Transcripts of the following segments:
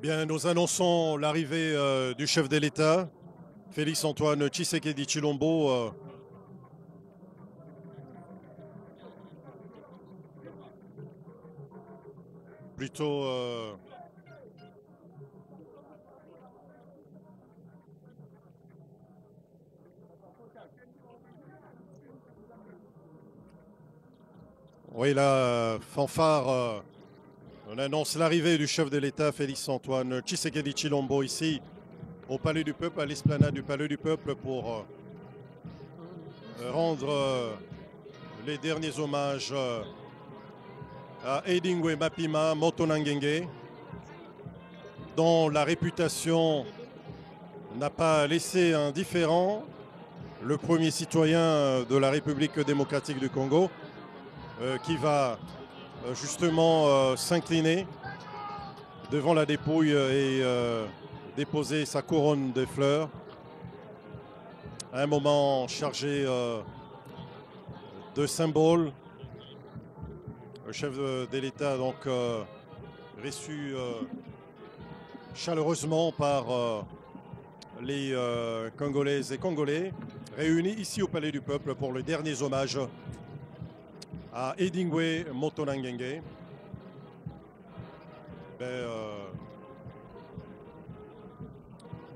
Bien, nous annonçons l'arrivée du chef de l'État, Félix-Antoine Tshisekedi Tshilombo. Plutôt oui, la fanfare. On annonce l'arrivée du chef de l'État, Félix-Antoine Tshisekedi Tshilombo, ici au Palais du Peuple, à l'esplanade du Palais du Peuple, pour rendre les derniers hommages à Edingwe Mapima Motonangenge, dont la réputation n'a pas laissé indifférent le premier citoyen de la République démocratique du Congo, qui va justement s'incliner devant la dépouille et déposer sa couronne de fleurs. Un moment chargé de symboles. Le chef de l'État donc reçu chaleureusement par les Congolaises et Congolais réunis ici au Palais du Peuple pour les derniers hommages à Edingwe Motonangenge.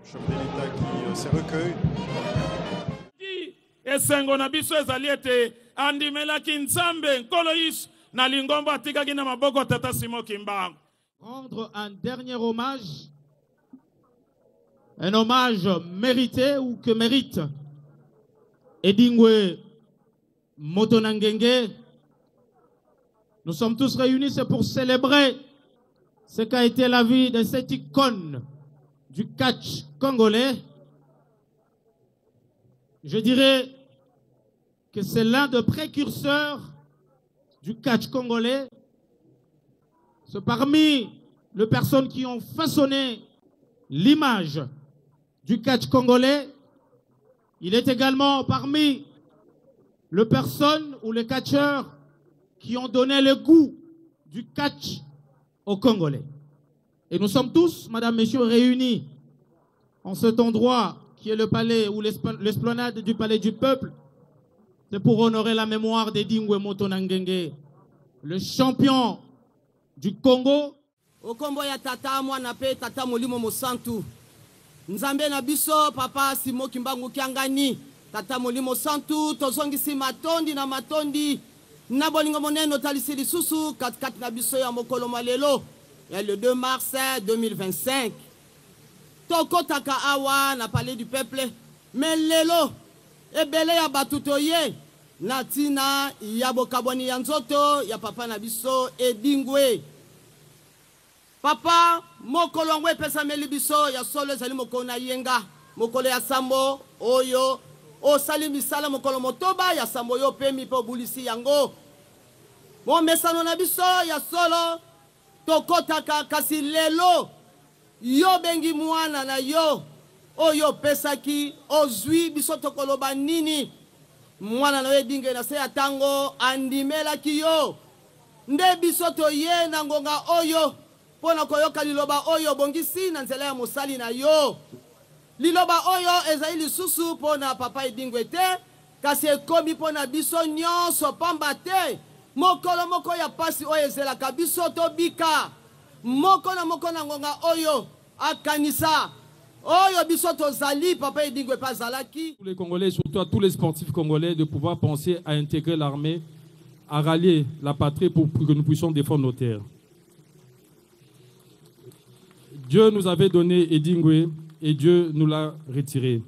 Chef de l'État qui se recueille. Esengo na biso ezali ete andimelaki nzambe nkolo Yesu na lingombo atikaki na maboko tata Simon Kimbangu. Rendre un dernier hommage, un hommage mérité ou que mérite Edingwe Motonangenge. Nous sommes tous réunis, c'est pour célébrer ce qu'a été la vie de cette icône du catch congolais. Je dirais que c'est l'un des précurseurs du catch congolais. C'est parmi les personnes qui ont façonné l'image du catch congolais. Il est également parmi les personnes ou les catcheurs qui ont donné le goût du catch aux Congolais. Et nous sommes tous, madame, messieurs, réunis en cet endroit qui est le palais ou l'esplanade du Palais du Peuple. C'est pour honorer la mémoire d'Edingwe Motonangenge, le champion du Congo. Okombo ya tata mwana pe tata molimo mosantu. Nzambe na biso papa Simon Kimbangu Kiangani. Tata molimo santu tozongisi matondi na matondi. Na bolingo moneno talisi lisusu kat na biso ya mokolo malelo. Ya le 2 mars 2025. Tokotaka awa na Palais du Peuple. Mais lelo ebele ya batutoye. Natina ya bokaboni ya nzoto ya papa na biso Edingwe. Papa mokolo ngwe pesa meli biso ya solo ezali mokolo na yenga. Mokolo ya sambo oyo osali misala mokolo motoba ya sambo yo pemi po bulisi yango. Mo mesano na biso ya solo tokotaka kasi lelo yo bengi mwana na yo oyo pesaki ozwi biso tokoloba nini mwana na Edingwe na se ya tango andimelaki yo nde biso toye na ngonga oyo pona koyoka liloba oyo bongisi na nzela ya mosali na yo liloba oyo ezali lisusu pona papa Edingwe te kasi ekomi pona biso nyonso pamba te mokolo moko ya pasi oyo ezelaka biso tobika moko na ngonga oyo akanisa oyo biso tozali papa Edingwe pazalaki. Tous les Congolais, surtout à tous les sportifs congolais, de pouvoir penser à intégrer l'armée, à rallier la patrie pour que nous puissions défendre nos terres. Dieu nous avait donné Edingwe et Dieu nous l'a retiré.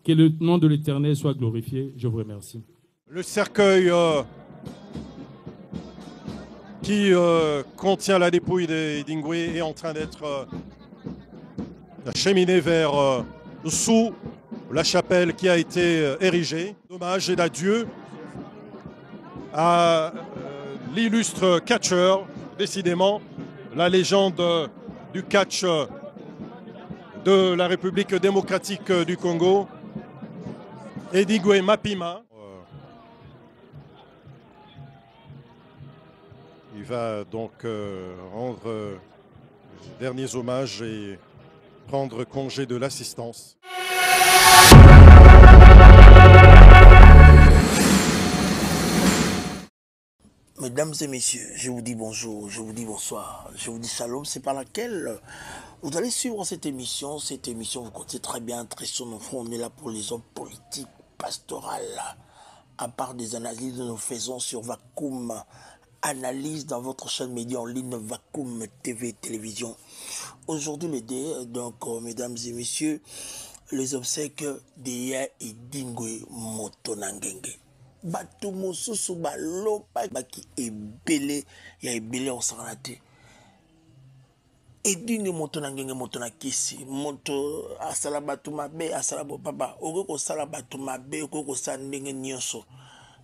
Que le nom de l'Éternel soit glorifié. Je vous remercie. Le cercueil qui contient la dépouille d'Edingwe est en train d'être acheminé vers sous la chapelle qui a été érigée. Hommage et d'adieu à l'illustre catcheur, décidément la légende du catch de la République démocratique du Congo, Edingwe Mapima. Il va donc rendre derniers hommages et prendre congé de l'assistance. Mesdames et messieurs, je vous dis bonjour, je vous dis bonsoir, je vous dis shalom, c'est par laquelle vous allez suivre cette émission. Cette émission, vous comptez très bien, très sur nos fronts, on est là pour les hommes politiques, pastorales. À part des analyses que nous faisons sur Vacuum, analyse dans votre chaîne média en ligne Vacuum TV, télévision. Aujourd'hui, le dé, donc, mesdames et messieurs, les obsèques d'Eya Edingwe Motonangenge. Bato mosusu baloba baki ebele ya ebele osangana te. Edinge moto na ngenge moto na kisi moto asala bato mabe asala papa oko kosala bato mabe oko kosala ndenge nyonso.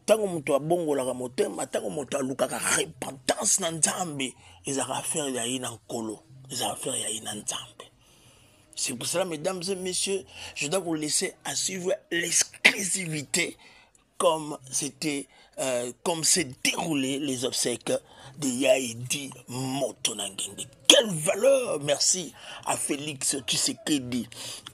Tango moto abongolaka motema tango moto alukaka repentance na Nzambe ezaka affaire ya ina nkolo ezaka affaire ya ina Nzambe. C'est pour cela, mesdames et messieurs, je dois vous laisser à suivre l'exclusivité comme s'est déroulé les obsèques de Yaïdi Motonangenge. Quelle valeur! Merci à Félix Tshisekedi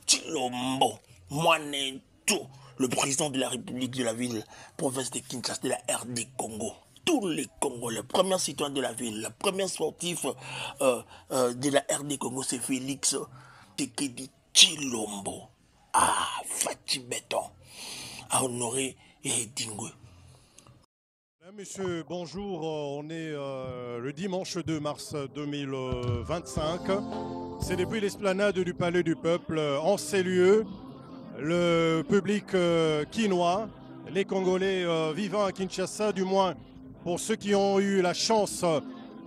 Tshilombo Mwanento, le président de la République de la ville, province de Kinshasa, de la RD Congo. Tous les Congolais, le premier citoyen de la ville, le premier sportif de la RD Congo, c'est Félix Tshisekedi Tshilombo. Ah, Fati Béton, à honorer Edingwe. Monsieur, bonjour. On est le dimanche 2 mars 2025. C'est depuis l'esplanade du Palais du Peuple, en ces lieux, le public quinois, les Congolais vivant à Kinshasa, du moins pour ceux qui ont eu la chance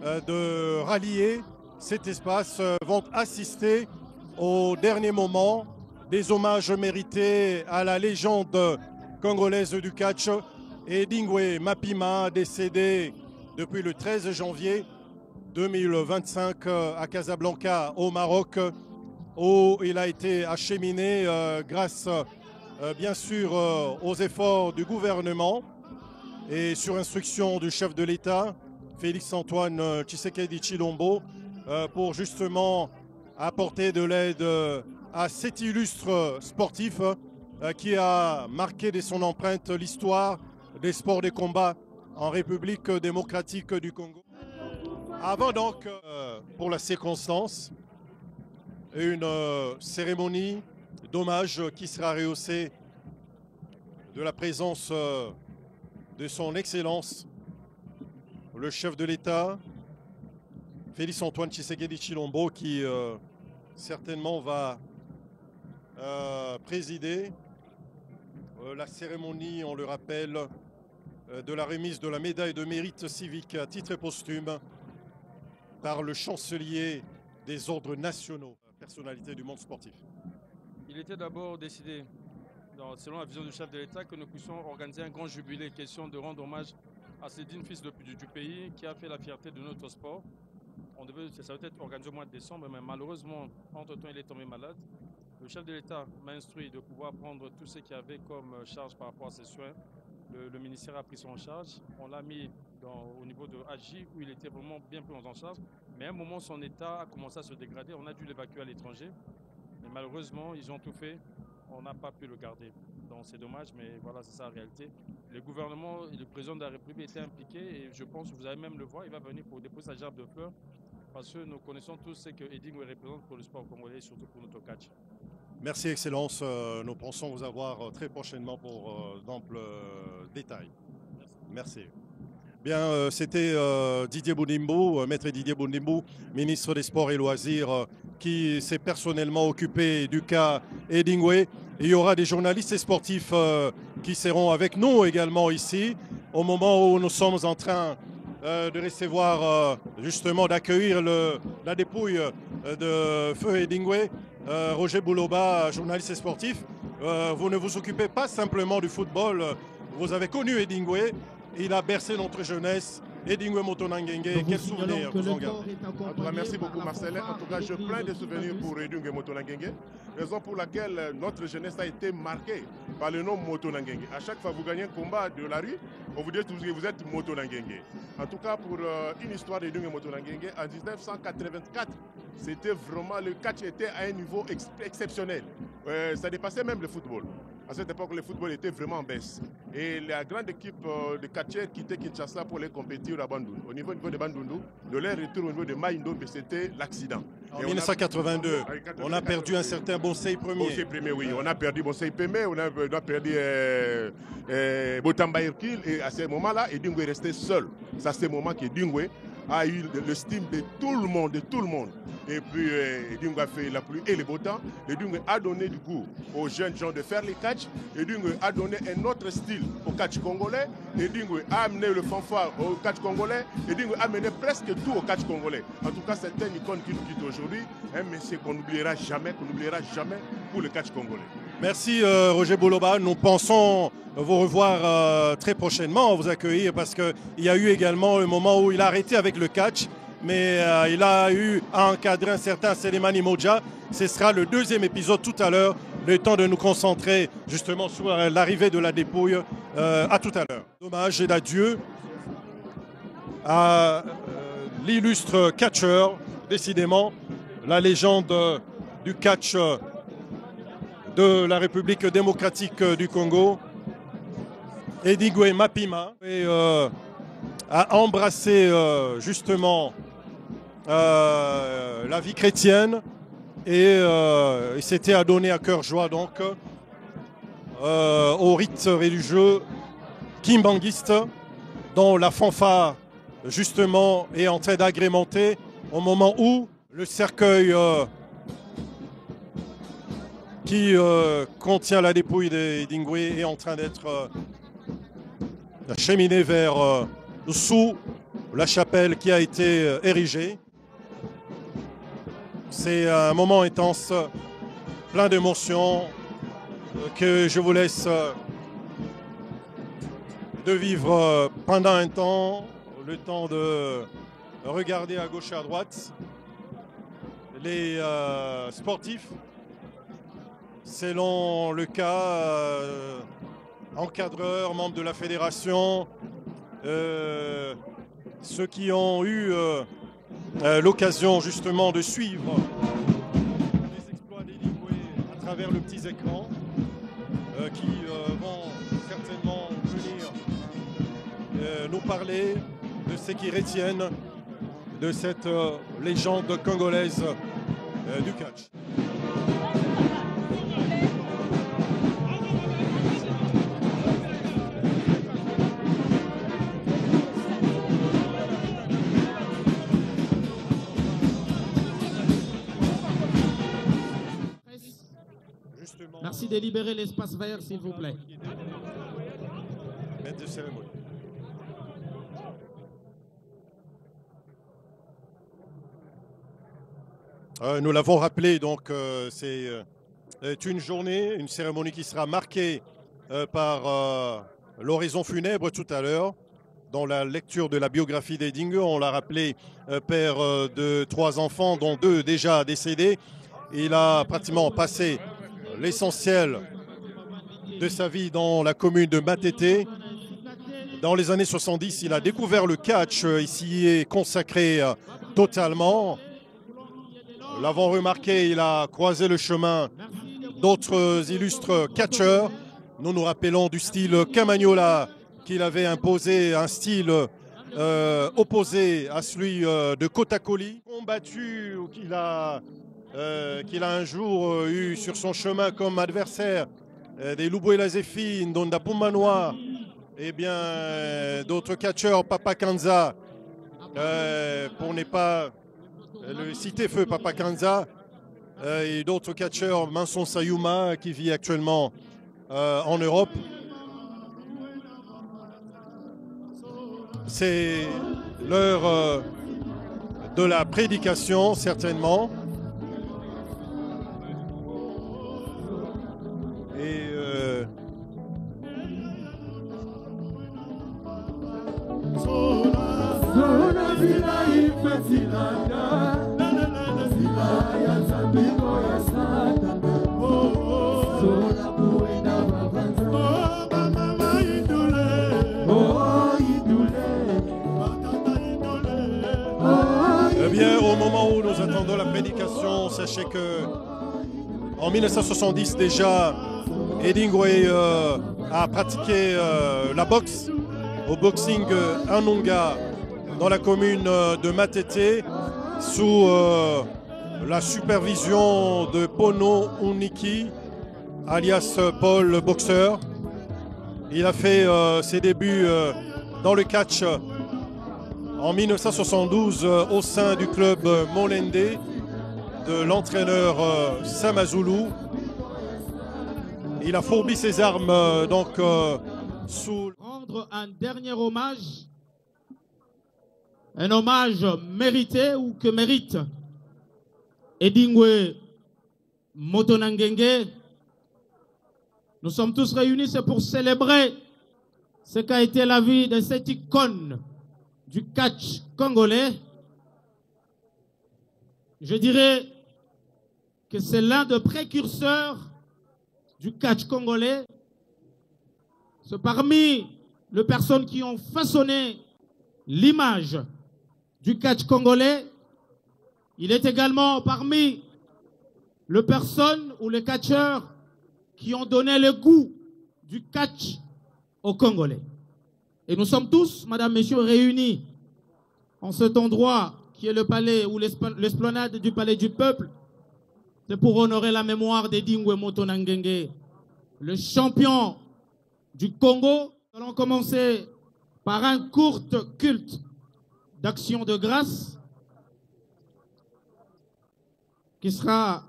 de rallier cet espace, vont assister au dernier moment des hommages mérités à la légende congolaise du catch, Edingwe Mapima, décédé depuis le 13 janvier 2025 à Casablanca, au Maroc, où il a été acheminé grâce, bien sûr, aux efforts du gouvernement et sur instruction du chef de l'État, Félix-Antoine Tshisekedi Tshilombo, pour justement apporter de l'aide à cet illustre sportif qui a marqué de son empreinte l'histoire des sports de combat en République démocratique du Congo. Avant donc, pour la circonstance, une cérémonie d'hommage qui sera rehaussée de la présence de son Excellence, le chef de l'État, Félix-Antoine Tshisekedi Tshilombo, qui certainement va présider la cérémonie, on le rappelle, de la remise de la médaille de mérite civique à titre posthume par le chancelier des ordres nationaux, personnalité du monde sportif. Il était d'abord décidé, selon la vision du chef de l'État, que nous puissions organiser un grand jubilé, question de rendre hommage à ce digne fils du pays qui a fait la fierté de notre sport. Ça devait être organisé au mois de décembre, mais malheureusement, entre-temps, il est tombé malade. Le chef de l'État m'a instruit de pouvoir prendre tout ce qu'il y avait comme charge par rapport à ses soins. Le ministère a pris son charge. On l'a mis au niveau de Hadji, où il était vraiment bien pris en charge. Mais à un moment, son état a commencé à se dégrader. On a dû l'évacuer à l'étranger. Mais malheureusement, ils ont tout fait. On n'a pas pu le garder. Donc c'est dommage, mais voilà, c'est ça la réalité. Le gouvernement et le président de la République étaient impliqués. Et je pense que vous allez même le voir, il va venir pour déposer sa gerbe de fleurs. Parce que nous connaissons tous ce que Edingwe représente pour le sport congolais et surtout pour notre catch. Merci, Excellence. Nous pensons vous avoir très prochainement pour d'amples détails. Merci. Bien, c'était Didier Boundimbo, maître Didier Boundimbo, ministre des Sports et Loisirs, qui s'est personnellement occupé du cas Edingwe. Il y aura des journalistes et sportifs qui seront avec nous également ici, au moment où nous sommes en train de recevoir, justement, d'accueillir la dépouille de Feu Edingwe. Roger Bouloba, journaliste et sportif, vous ne vous occupez pas simplement du football, vous avez connu Edingwe, il a bercé notre jeunesse. Edingwe Motonangenge, quel souvenir vous en gardez? Merci beaucoup Marcel. En tout cas, je plein de souvenirs pour Edingwe Motonangenge, raison pour laquelle notre jeunesse a été marquée par le nom Motonangenge. À chaque fois que vous gagnez un combat de la rue, on vous dit toujours que vous êtes Motonangenge. En tout cas, pour une histoire d'Edingwe Motonangenge, en 1984, c'était vraiment, le catch était à un niveau exceptionnel. Ça dépassait même le football. À cette époque, le football était vraiment en baisse. Et la grande équipe de catcheurs quittait Kinshasa pour les compétir à Bandundu. Au niveau de Bandundu, de leur retour au niveau de Maïndo, c'était l'accident. En 1982, on a perdu un certain Bonsei Premier. Bonsei Premier, oui. On a perdu Bonsei Premier, on a perdu Botamba Hercule. Et à ce moment-là, Edingwe est resté seul. C'est à ce moment qu'Edingwe a eu l'estime de tout le monde, Et puis, Edingwe a fait la pluie et le beau temps. Edingwe a donné du goût aux jeunes gens de faire les catch. Edingwe a donné un autre style au catch congolais. Edingwe a amené le fanfare au catch congolais. Edingwe a amené presque tout au catch congolais. En tout cas, c'est une icône qui nous quitte aujourd'hui. Un monsieur qu'on n'oubliera jamais pour le catch congolais. Merci Roger Boloba. Nous pensons vous revoir très prochainement, vous accueillir, parce qu'il y a eu également le moment où il a arrêté avec le catch, mais il a eu à encadrer un certain Selemani Modja. Ce sera le deuxième épisode tout à l'heure, le temps de nous concentrer justement sur l'arrivée de la dépouille. À tout à l'heure. Hommage et d'adieu à l'illustre catcheur, décidément la légende du catch de la République démocratique du Congo, Edingwe Mapima, et a embrassé justement la vie chrétienne et il s'était adonné à cœur joie donc au rite religieux kimbanguiste, dont la fanfare justement est en train d'agrémenter au moment où le cercueil qui contient la dépouille d'Edingwe est en train d'être acheminé vers sous la chapelle qui a été érigée. C'est un moment intense, plein d'émotions, que je vous laisse de vivre pendant un temps, le temps de regarder à gauche et à droite les sportifs, selon le cas, encadreurs, membres de la fédération, ceux qui ont eu l'occasion justement de suivre les exploits d'Edingwe à travers le petit écran, qui vont certainement venir nous parler de ce qu'ils retiennent de cette légende congolaise du catch. Merci de libérer l'espace vert, s'il vous plaît. Maître de cérémonie. Nous l'avons rappelé, donc c'est une journée, une cérémonie qui sera marquée par l'oraison funèbre tout à l'heure. Dans la lecture de la biographie d'Edingwe, on l'a rappelé, père de 3 enfants, dont 2 déjà décédés. Il a pratiquement passé l'essentiel de sa vie dans la commune de Matete. Dans les années 70, il a découvert le catch, il s'y est consacré totalement. Nous l'avons remarqué, il a croisé le chemin d'autres illustres catcheurs. Nous nous rappelons du style Camagnola, qu'il avait imposé, un style opposé à celui de Kotakoli, combattu ou qu'il a un jour eu sur son chemin comme adversaire des Lubuela Zéphine, Donda Pumbanoa, et bien d'autres catcheurs, Papa Kanza, pour ne pas le citer feu Papa Kanza, et d'autres catcheurs, Manson Sayuma qui vit actuellement en Europe. C'est l'heure de la prédication, certainement. Et Eh bien, au moment où nous attendons la prédication, sachez que en 1970 déjà, Edingwe a pratiqué la boxe au boxing Anonga dans la commune de Matete sous la supervision de Pono Uniki, alias Paul le boxeur. Il a fait ses débuts dans le catch en 1972 au sein du club Molende de l'entraîneur Samazulu. Il a fourbi ses armes sous... Rendre un dernier hommage, un hommage mérité ou que mérite Edingwe Motonangenge. Nous sommes tous réunis, c'est pour célébrer ce qu'a été la vie de cette icône du catch congolais. Je dirais que c'est l'un des précurseurs du catch congolais. C'est parmi les personnes qui ont façonné l'image du catch congolais. Il est également parmi les personnes ou les catcheurs qui ont donné le goût du catch aux Congolais. Et nous sommes tous, madame, messieurs, réunis en cet endroit qui est le palais ou l'esplanade du palais du peuple. C'est pour honorer la mémoire d'Edingwe Motonangenge, le champion du Congo. Nous allons commencer par un court culte d'action de grâce qui sera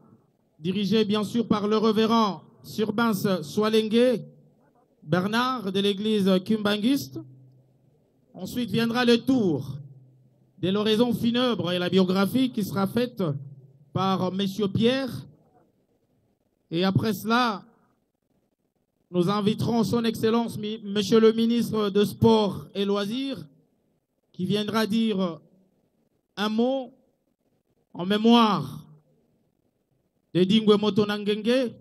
dirigé bien sûr par le révérend Surbens Swalenge Bernard de l'église Kumbangiste. Ensuite viendra le tour de l'oraison funèbre et la biographie qui sera faite par Monsieur Pierre. Et après cela, nous inviterons son Excellence Monsieur le ministre de Sport et Loisirs qui viendra dire un mot en mémoire d'Edingwe Motonangenge.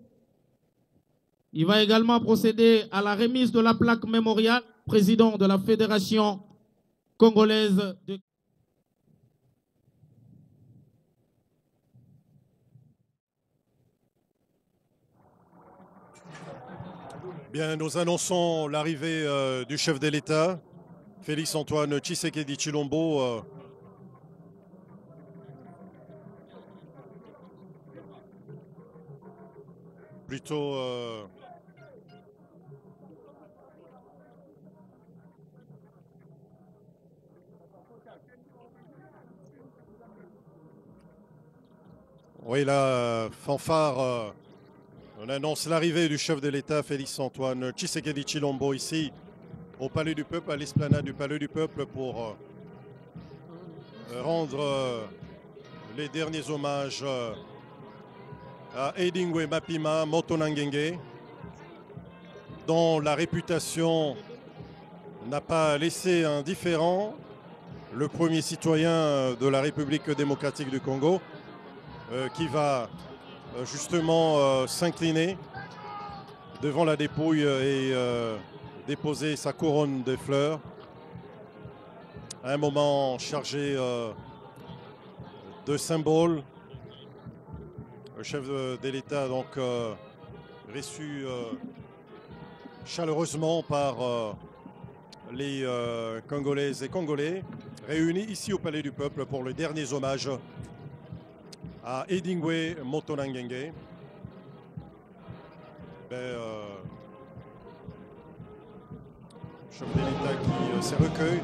Il va également procéder à la remise de la plaque mémoriale, président de la Fédération congolaise de... Bien, nous annonçons l'arrivée du chef de l'État, Félix Antoine Tshisekedi Tshilombo. Plutôt oui, la fanfare, on annonce l'arrivée du chef de l'État, Félix Antoine Tshisekedi Tshilombo, ici au Palais du Peuple, à l'esplanade du Palais du Peuple, pour rendre les derniers hommages à Edingwe Mapima Motonangenge, dont la réputation n'a pas laissé indifférent le premier citoyen de la République démocratique du Congo, qui va justement s'incliner devant la dépouille et déposer sa couronne de fleurs. Un moment chargé de symboles. Le chef de l'État donc reçu chaleureusement par les Congolaises et Congolais réunis ici au Palais du Peuple pour les derniers hommages à Edingwe Motonangenge. Chef de l'État qui s'est recueilli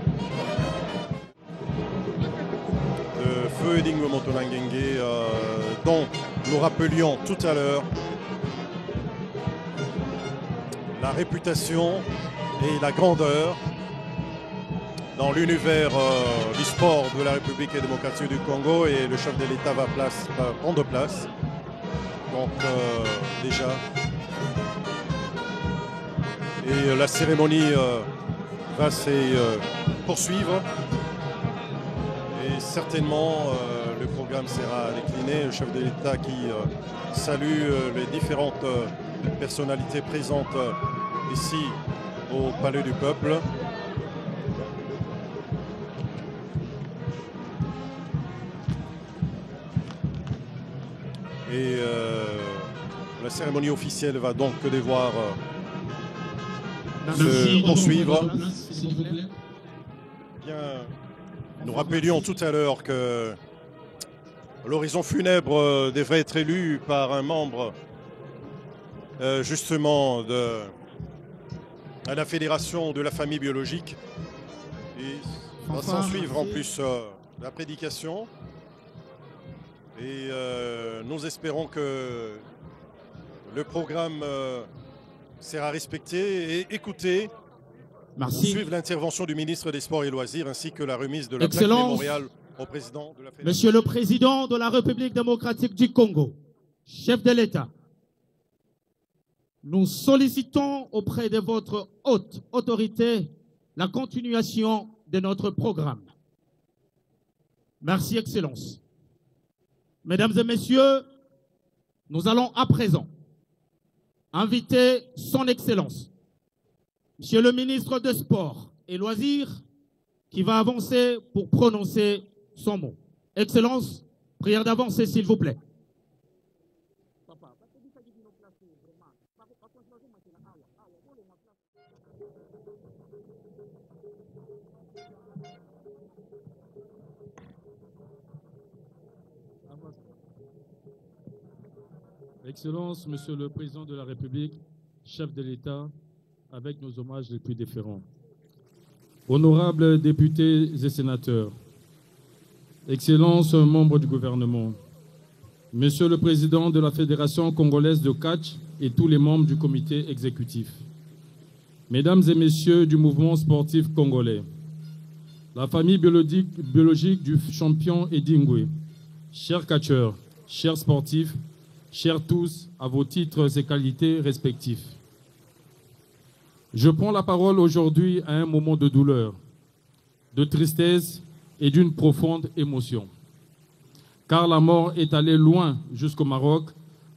de feu Edingwe Motonangenge, dont nous rappelions tout à l'heure la réputation et la grandeur dans l'univers du sport de la République démocratique du Congo, et le chef de l'État va prendre place. Donc déjà. Et la cérémonie va se poursuivre. Et certainement le programme sera décliné. Le chef de l'État qui salue les différentes personnalités présentes ici au Palais du Peuple. Et la cérémonie officielle va donc devoir se poursuivre. Bien, nous rappelions tout à l'heure que l'horizon funèbre devrait être élu par un membre justement de la fédération de la famille biologique. Et va s'en suivre en plus la prédication. Et nous espérons que le programme sera respecté et écouté. Merci. Suivre l'intervention du ministre des Sports et Loisirs ainsi que la remise de la plaque Excellence, mémoriale au président de la Fédération. Monsieur le Président de la République démocratique du Congo, chef de l'État, nous sollicitons auprès de votre haute autorité la continuation de notre programme. Merci, Excellence. Mesdames et Messieurs, nous allons à présent inviter Son Excellence, Monsieur le ministre des Sports et Loisirs, qui va avancer pour prononcer son mot. Excellence, prière d'avancer, s'il vous plaît. Excellence, Monsieur le Président de la République, chef de l'État, avec nos hommages les plus déférents. Honorables députés et sénateurs, Excellences, membres du gouvernement, Monsieur le Président de la Fédération congolaise de catch et tous les membres du comité exécutif, Mesdames et Messieurs du mouvement sportif congolais, la famille biologique du champion Edingwe, chers catcheurs, chers sportifs, chers tous, à vos titres et qualités respectifs. Je prends la parole aujourd'hui à un moment de douleur, de tristesse et d'une profonde émotion. Car la mort est allée loin jusqu'au Maroc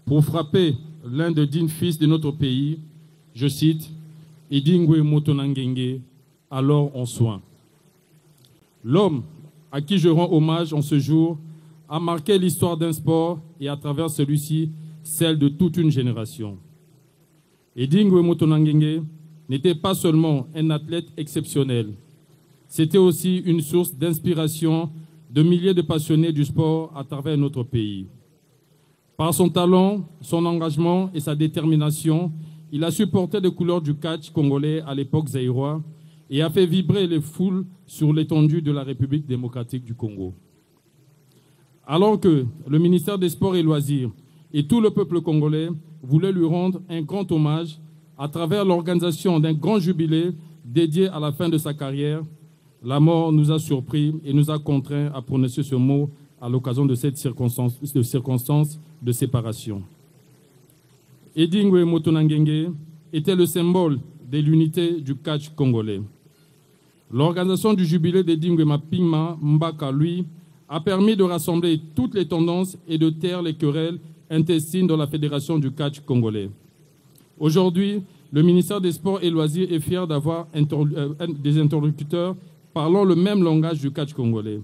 pour frapper l'un des dignes fils de notre pays, je cite, Edingwe Motonangenge, alors en soins. L'homme à qui je rends hommage en ce jour a marqué l'histoire d'un sport et à travers celui-ci, celle de toute une génération. Edingwe Motonangenge n'était pas seulement un athlète exceptionnel, c'était aussi une source d'inspiration de milliers de passionnés du sport à travers notre pays. Par son talent, son engagement et sa détermination, il a supporté les couleurs du catch congolais à l'époque zaïrois et a fait vibrer les foules sur l'étendue de la République démocratique du Congo. Alors que le ministère des Sports et Loisirs et tout le peuple congolais voulaient lui rendre un grand hommage à travers l'organisation d'un grand jubilé dédié à la fin de sa carrière, la mort nous a surpris et nous a contraints à prononcer ce mot à l'occasion de cette circonstance de séparation. Edingwe Motonangenge était le symbole de l'unité du catch congolais. L'organisation du jubilé d'Edingwe Mapima Mbaka, lui, a permis de rassembler toutes les tendances et de taire les querelles intestines dans la fédération du catch congolais. Aujourd'hui, le ministère des Sports et Loisirs est fier d'avoir des interlocuteurs parlant le même langage du catch congolais.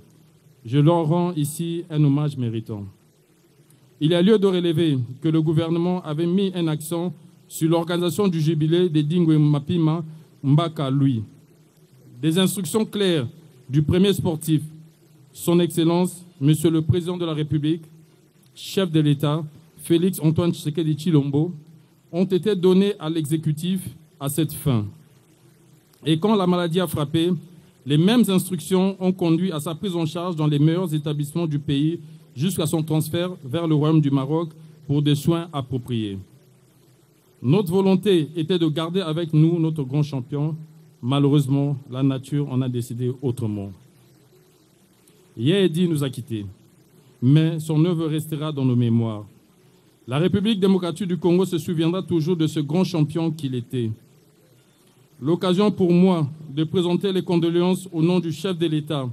Je leur rends ici un hommage méritant. Il y a lieu de relever que le gouvernement avait mis un accent sur l'organisation du jubilé d'Edingwe Mapima Mbaka, lui. Des instructions claires du premier sportif, Son Excellence, Monsieur le Président de la République, chef de l'État, Félix Antoine Tshisekedi Tshilombo, ont été données à l'exécutif à cette fin. Et quand la maladie a frappé, les mêmes instructions ont conduit à sa prise en charge dans les meilleurs établissements du pays jusqu'à son transfert vers le Royaume du Maroc pour des soins appropriés. Notre volonté était de garder avec nous notre grand champion. Malheureusement, la nature en a décidé autrement. Yehedi nous a quittés, mais son œuvre restera dans nos mémoires. La République démocratique du Congo se souviendra toujours de ce grand champion qu'il était. L'occasion pour moi de présenter les condoléances au nom du chef de l'État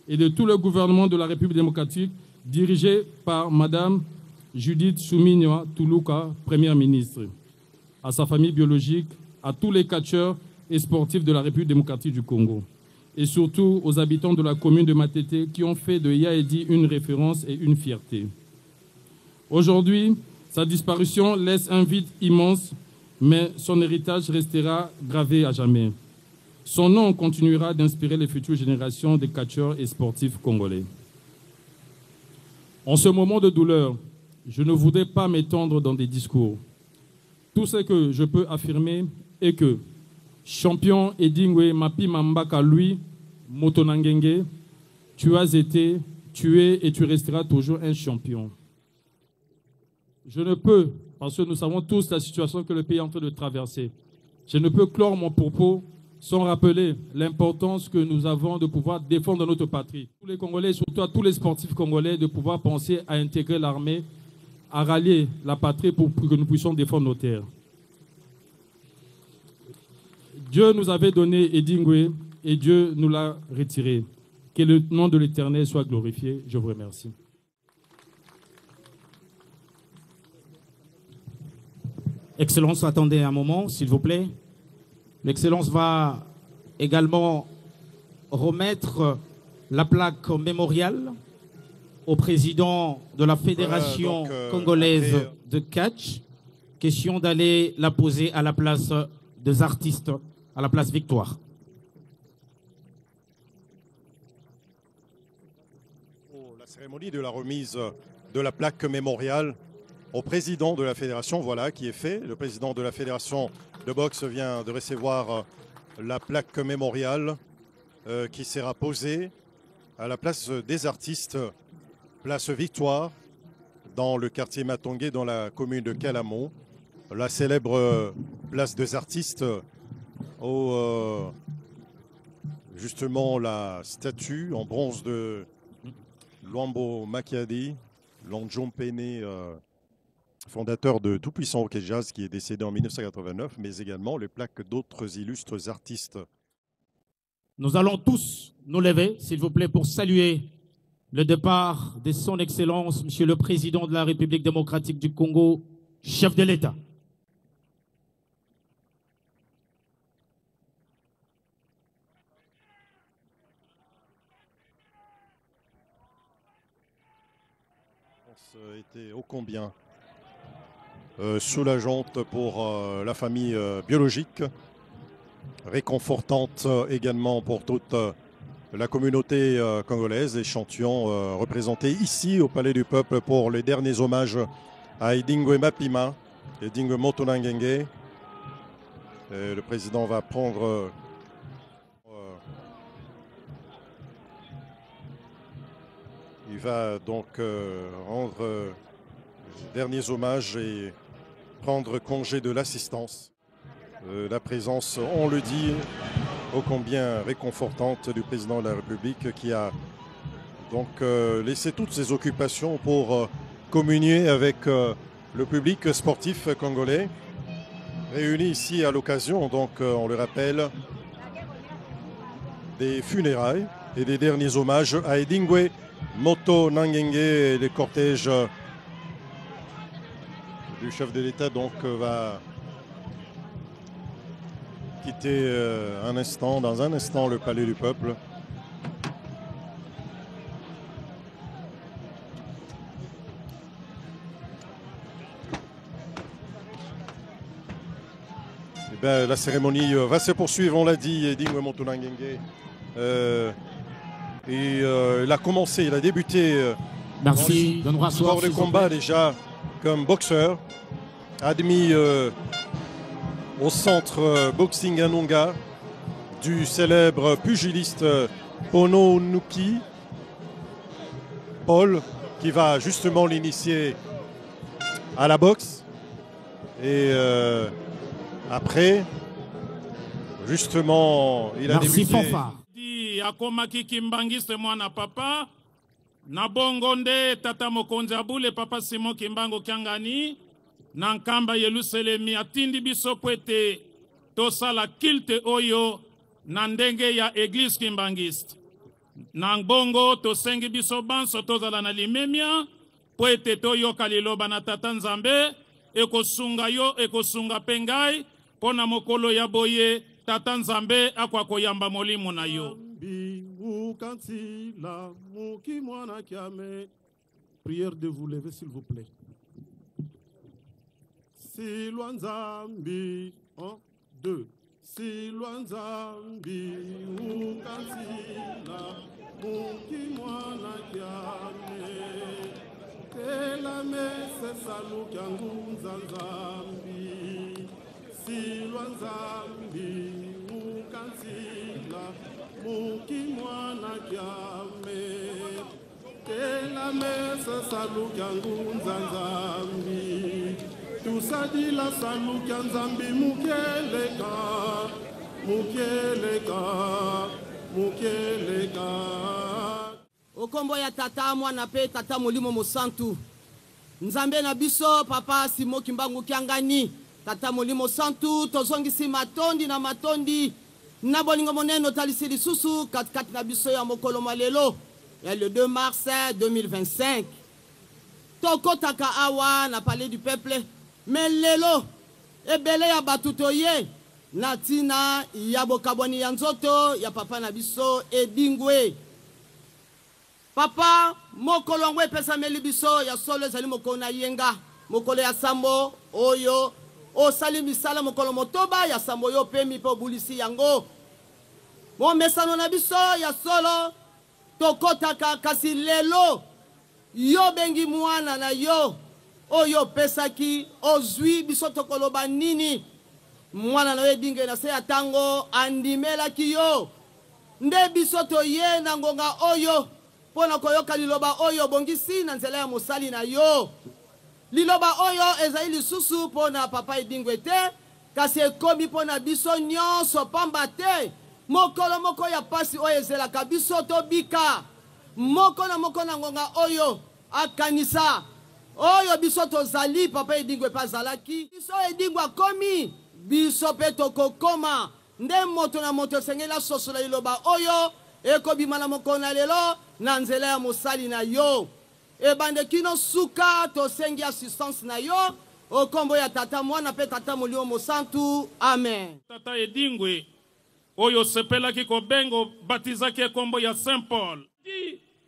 et de tout le gouvernement de la République démocratique dirigé par Madame Judith Suminwa Tuluka, Première ministre, à sa famille biologique, à tous les catcheurs et sportifs de la République démocratique du Congo, et surtout aux habitants de la commune de Matete qui ont fait de Yehedi une référence et une fierté. Aujourd'hui, sa disparition laisse un vide immense, mais son héritage restera gravé à jamais. Son nom continuera d'inspirer les futures générations de catcheurs et sportifs congolais. En ce moment de douleur, je ne voudrais pas m'étendre dans des discours. Tout ce que je peux affirmer est que champion Edingwe Mapima Mbaka, lui, Motonangenge, tu as été, tu es et tu resteras toujours un champion. Je ne peux, parce que nous savons tous la situation que le pays est en train de traverser, je ne peux clore mon propos sans rappeler l'importance que nous avons de pouvoir défendre notre patrie. Tous les Congolais, surtout à tous les sportifs congolais, de pouvoir penser à intégrer l'armée, à rallier la patrie pour que nous puissions défendre nos terres. Dieu nous avait donné Edingwe et Dieu nous l'a retiré. Que le nom de l'Éternel soit glorifié. Je vous remercie. Excellence, attendez un moment, s'il vous plaît. L'Excellence va également remettre la plaque mémoriale au président de la Fédération congolaise de catch. Question d'aller la poser à la place des artistes, à la place Victoire. La cérémonie de la remise de la plaque mémoriale au président de la fédération, voilà, qui est fait. Le président de la fédération de boxe vient de recevoir la plaque mémoriale qui sera posée à la place des artistes, place Victoire, dans le quartier Matongé, dans la commune de Calamo. La célèbre place des artistes où justement la statue en bronze de Luambo Makiadi, Lonjompene, fondateur de Tout-Puissant Hockey Jazz, qui est décédé en 1989, mais également les plaques d'autres illustres artistes. Nous allons tous nous lever, s'il vous plaît, pour saluer le départ de son Excellence, Monsieur le Président de la République démocratique du Congo, chef de l'État. Était ô combien soulageante pour la famille biologique, réconfortante également pour toute la communauté congolaise, les champions représentés ici au Palais du Peuple pour les derniers hommages à Edingwe Mapima, Edingwe Motonangenge. Le président va prendre il va donc rendre les derniers hommages et prendre congé de l'assistance. La présence, on le dit, ô combien réconfortante du président de la République qui a donc laissé toutes ses occupations pour communier avec le public sportif congolais réuni ici à l'occasion, donc on le rappelle, des funérailles et des derniers hommages à Edingwe Motonangenge. Et les cortèges du chef de l'État donc va quitter dans un instant le Palais du Peuple. Et bien, la cérémonie va se poursuivre, on l'a dit, Edingwe Motonangenge. Il a commencé, il a débuté Merci de nous rasseoir, sport de combat déjà comme boxeur, admis au centre Boxing Anonga du célèbre pugiliste Pono Nuki, Paul, qui va justement l'initier à la boxe. Et après, justement, il a Merci débuté... Fanfare. akomaki kimbangiste mwana papa na bongo nde tata mokonzi abule papa Simon Kimbango Kiangani na nkamba Yelusalemi atindi biso po ete tosala kilte oyo na ndenge ya église kimbangiste na bongo tosengi biso banso tozala na limemia po ete toyoka liloba na tata Nzambe ekosunga yo ekosunga pe ngai mpo na mokolo ya boye tata Nzambe akwa koyamba molimo na yo. Prière de vous lever, s'il vous plaît. Silwa Nzambi. 1, 2. Silwa Nzambi ukansila mukimwana kyame kela mese salu kyangunza Nzambi. Silwa Nzambi ukansila mukimwana kyame kela mese salu kyangunza Nzambi. Tusadila salu kya Nzambi mukeleka, mukeleka, mukeleka. Okombo ya tata mwana pe tata molimo mosantu. Nzambe na biso papa Simon Kimbangu Kyangani. Tata molimo santu tozongisi matondi na matondi. Na bolingo moneno talisi lisusu katikati na biso ya mokolo malelo. Ya le 2 mars 2025. Tokotaka awa na palais du peuple. Mais lelo ebele ya batutoye natina ya bokaboni ya nzoto ya papa na biso edingwe. Papa mokolo ngwe pesa meli biso ya solo ezali mokolo na yenga mokolo ya sambo oyo osali misala mokolo motoba ya sambo yo pemi po bulisi yango momesano na biso ya solo tokotaka kasi lelo yo bengi mwana na yo oyo pesaki ozwi biso tokoloba nini mwana na yo edinge na se ya tango andimelaki yo nde biso toye na ngonga oyo pona koyoka liloba oyo bongisi na nzela ya mosali na yo liloba oyo ezali lisusu pona papa edingwe te kasi ekomi pona biso nyonso pamba te mokolo moko ya pasi oyo ezelaka biso tobika moko na ngonga oyo akanisa oyo biso tozali papa edingwe pazalaki biso edingwe akomi biso pe tokokoma nde moto na moto esengeli sosola liloba oyo ekobima na mokolo na lelo na nzela ya mosali na yo ebande kino suka tosengi assistance na yo okombo ya tata mwana pe tata molimo mosantu amen. Tata edingwe oyo sepelaki kobengo batizaki ekombo ya Saint Paul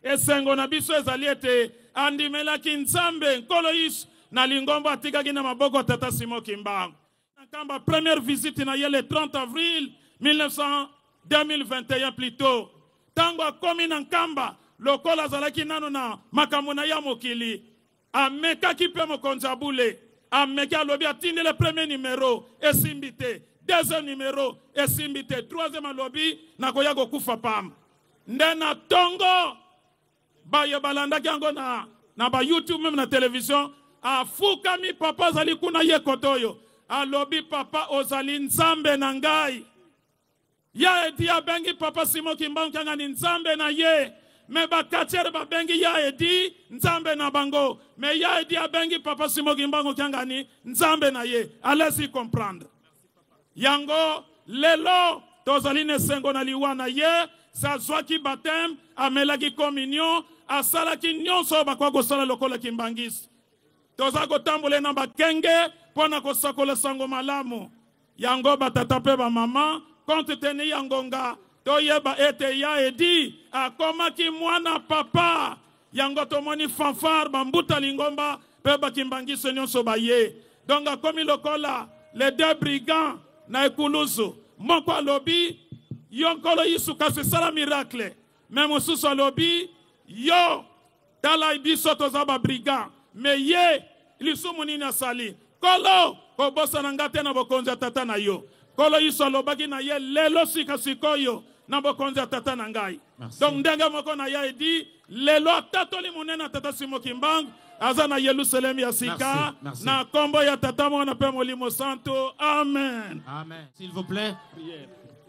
esengo na biso ezali ete andimelaki Nzambe nkolo Yesu na lingombo atikaki na maboko tata Simon Kimbangu. Nakamba première visite na ye le 30 avril 2021 plutôt. Tango akomi na nkamba lokola azalaki nano na makambo na ya mokili amekaki pe mokonzi abule ameki alobi atindi le premier numéro esimbi te deuxième numéro esimbi te troisième alobi nakoya kokufa pamba nde na tongo baye balandaki yango na ba YouTube même na télévision afukami papa azali kuna ye kotoyo alobi papa ozali Nzambe na ngai ya edi abengi papa Simon Kimbangu Kyangani Nzambe na ye me bakatiere babengi ya edi Nzambe na bango me ya edi abengi papa Simon Kimbangu Kyangani Nzambe na ye allez-y comprendre yango lelo tozali nesengo na liwa na ye sazwaki baptême amelaki communion asalaki nyonso bakwa kosala lokola kimbangisi toza kotambola na bakenge pona kosakola sango malamu yango batata pe ba mama compte tenu yangonga toyeba ete ya edi akomaki mwana papa yango tomoni fanfare bambuta lingomba pe bakimbangisi nyonso baye donc akomi lokola les deux brigands na ekuluzu moko alobi yonkolo Yesu kasi sala miracle mais mosusu alobi yo tala biso toza ba brigand mais ye lisumu nini asali kolo kobosana nga te na bokonzi ya tata na yo kolo Yesu alobaki na ye lelo sika sikoyo na bokonzi ya tata na ngai donc ndenge moko na ye edi lelo atatoli monene tata Simon Kimbangu aza na Yerusalem ya sika na kombo ya tata mwana pe molimo santo amen amen s'il vous plaît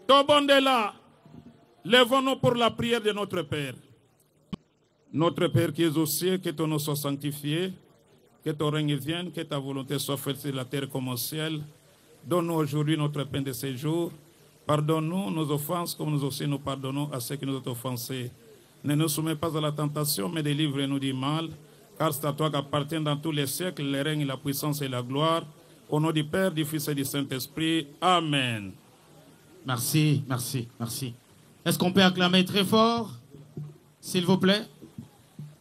tobondela lèvons-nous pour la prière de notre Père. Notre Père qui es aux cieux, que ton nom soit sanctifié, que ton règne vienne, que ta volonté soit faite sur la terre comme au ciel. Donne-nous aujourd'hui notre pain de ce jour. Pardonne-nous nos offenses comme nous aussi nous pardonnons à ceux qui nous ont offensés. Ne nous soumets pas à la tentation, mais délivre-nous du mal, car c'est à toi qu'appartiennent dans tous les siècles le règne, la puissance et la gloire. Au nom du Père, du Fils et du Saint-Esprit. Amen. Merci, merci, merci. Est-ce qu'on peut acclamer très fort, s'il vous plaît?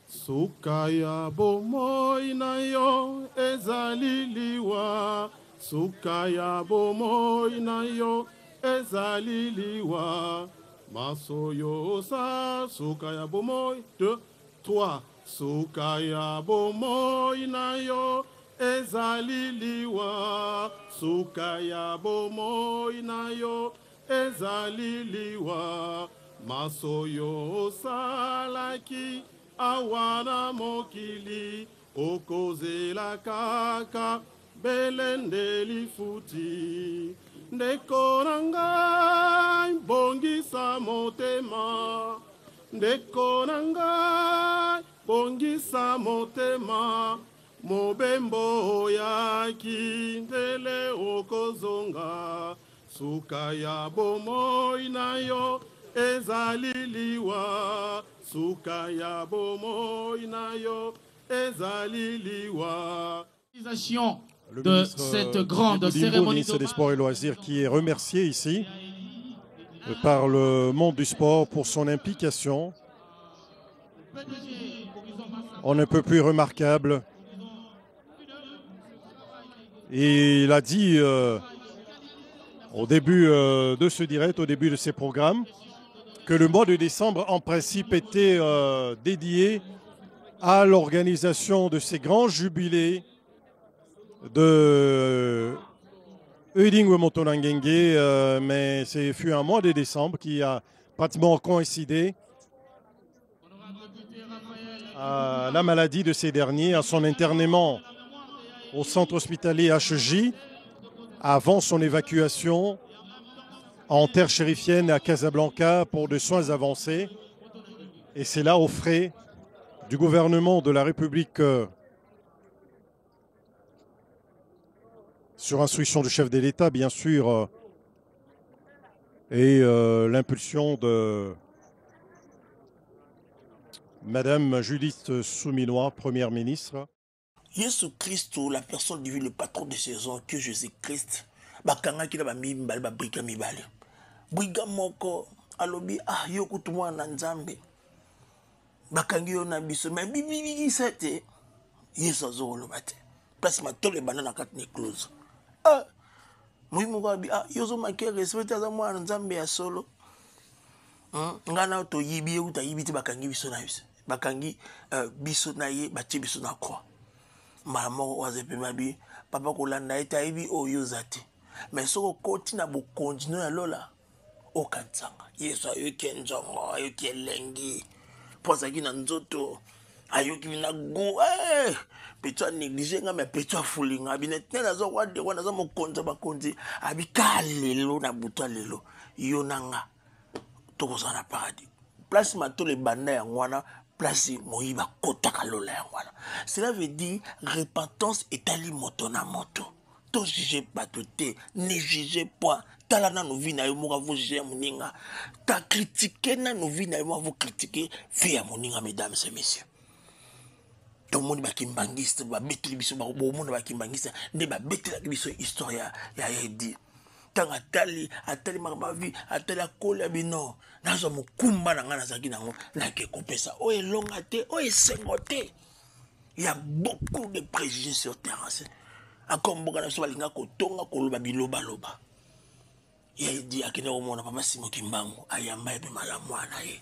Sukaya bomoi na yo ezali liwa suka ya bomoi na yo ezali liwa masoyo sa suka ya bomoi 2 3 suka ya bomoi na yo ezali liwa suka ya bomoi na yo ezali liwa masoyo salaki awana mokili okozela kaka belende lifuti ndeko na ngai bongisa motema ndeko na ngai bongisa motema mobembo yaki ndele okozonga suka ya bomoi na yo ezali liwa suka ya bomoi na yo ezali liwa. De cette grande cérémonie ministre des Sports et Loisirs qui est remercié ici par le monde du sport pour son implication. On ne peut plus remarquable. Et il a dit au début de ce direct, au début de ces programmes, que le mois de décembre, en principe, était dédié à l'organisation de ces grands jubilés de Eudingwe Motonangenge, mais ce fut un mois de décembre qui a pratiquement coïncidé à la maladie de ces derniers, à son internement au centre hospitalier HJ, avant son évacuation en terre chérifienne à Casablanca pour de soins avancés. Et c'est là, aux frais du gouvernement de la République, sur instruction du chef de l'État, bien sûr, et l'impulsion de Madame Judith Souminois, Première ministre. Jésus Christ, la personne divine, le patron de saison, que Jésus-Christ, bakanga kila ba mibale ba briga mibale. Briga moko alobi ah yoko tumwa na nzambe. Bakangi yo na biso mais bibi sete. Yesu azolo bate. Place matole banana katne close. Ah muhimu kwa bi ah yozo make respect za mwana nzambe ya solo. Ngana to yibi uta yibiti bakangi biso na biso. Bakangi biso na ye batie biso na croix. Mamo wazepe mabi papa kolanda ita ibi oyo zate. Mais soko koti na bo continue na lola okansanga. Yesu ayoki nzongo, ayoki elengi. Poza ki na nzoto ayoki na go peto négligé nga mais peto fulinga abinete na zo wade wana zo mokonza bakonzi abikalelo na buto lelo yo nanga tokoza na paradis. Place matole banda ya ngwana place moyiba kotaka lola ya ngwana. Cela veut dire repentance etali moto na moto. To juger pas te, ne jugez point. Tala na nous vina yo moka vous juger moninga. Ta critiquer na nous vina yo vous critiquer fia moninga mesdames et messieurs. Tout le monde ba kimbangiste ba betli biso ba bo monde ba kimbangiste ne ba betli biso histoire ya yedi. Tanga atali makaba vi atali akola bino nazo mukumba na ngana zaki nango na ke kopesa o elonga te o esengote. Il y a beaucoup de préjugés sur terre. Akomboka na so balinga kotonga koloba biloba loba. Ye di akene omona papa Simon Kimbangu ayamba ebe malamwana ye.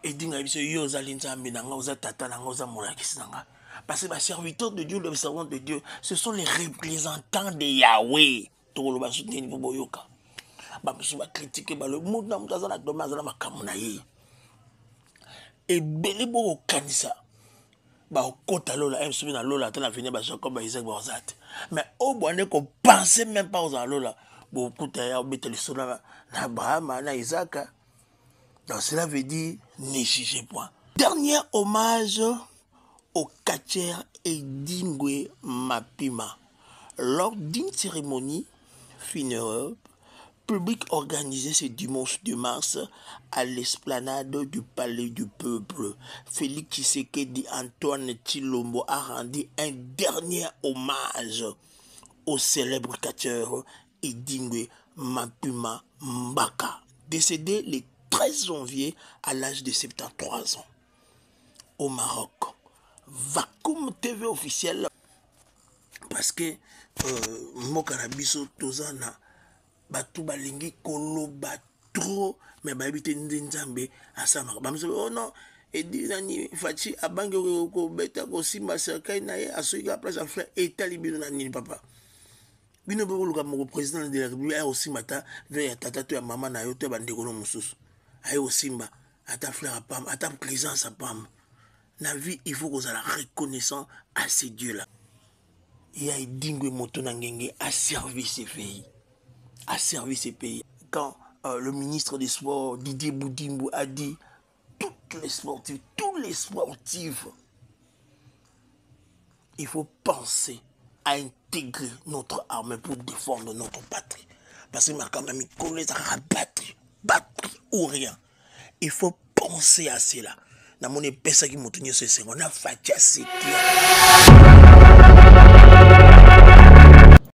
Edinga biso yo zali nzambe na nga oza tata na nga oza molakisi na nga. Parce que les serviteurs de Dieu, les servants de Dieu, ce sont les représentants de Yahweh. Tokoloba soutenir ni boyoka. Ba musu ba critiquer ba le monde na mutaza na domaze na makamu na ye. Et belé bo kanisa. Ba okota lola em soubi na lola tana venir ba Jacob ba Isaac ba ozate. Mais au bonne qu'on pensait même pas aux lola. Bo okuta ya obete le sona na Abraham na Isaac. Donc cela veut dire ne jugez point. Dernier hommage au catcher Eudingwe Mapima. Lors d'une cérémonie funéraire publique organisée ce dimanche 2 mars à l'esplanade du Palais du Peuple, Félix Tshisekedi Antoine Tshilombo a rendu un dernier hommage au célèbre catcheur Eudingwe Mapima Mbaka, décédé le 13 janvier à l'âge de 73 ans au Maroc. Vakoum TV officiel parce que mboka na biso tozana batu balingi koloba trop mais bayebite nde nzambe asamaka bamso oh non edi nani fachi abangi ko beta ko simba serkai na ye asoika place afla etali bino na nini papa bino boko luka moko président de la République ayo simata vers tata to ya mama na yo to bandeko no mususu ayo simba ata frère à pam ata présence à pam na vie il faut qu'on soit reconnaissant à ces dieux là. Il y a Dingwe Motonangenge à servir ces pays. À servir ces pays. Quand le ministre des Sports, Didier Boudimbo, a dit tous les sportifs, il faut penser à intégrer notre armée pour défendre notre patrie. Parce que ma camarade connaît à battre ou rien. Il faut penser à cela. Na mon épaisse qui m'a tenu ce on a fait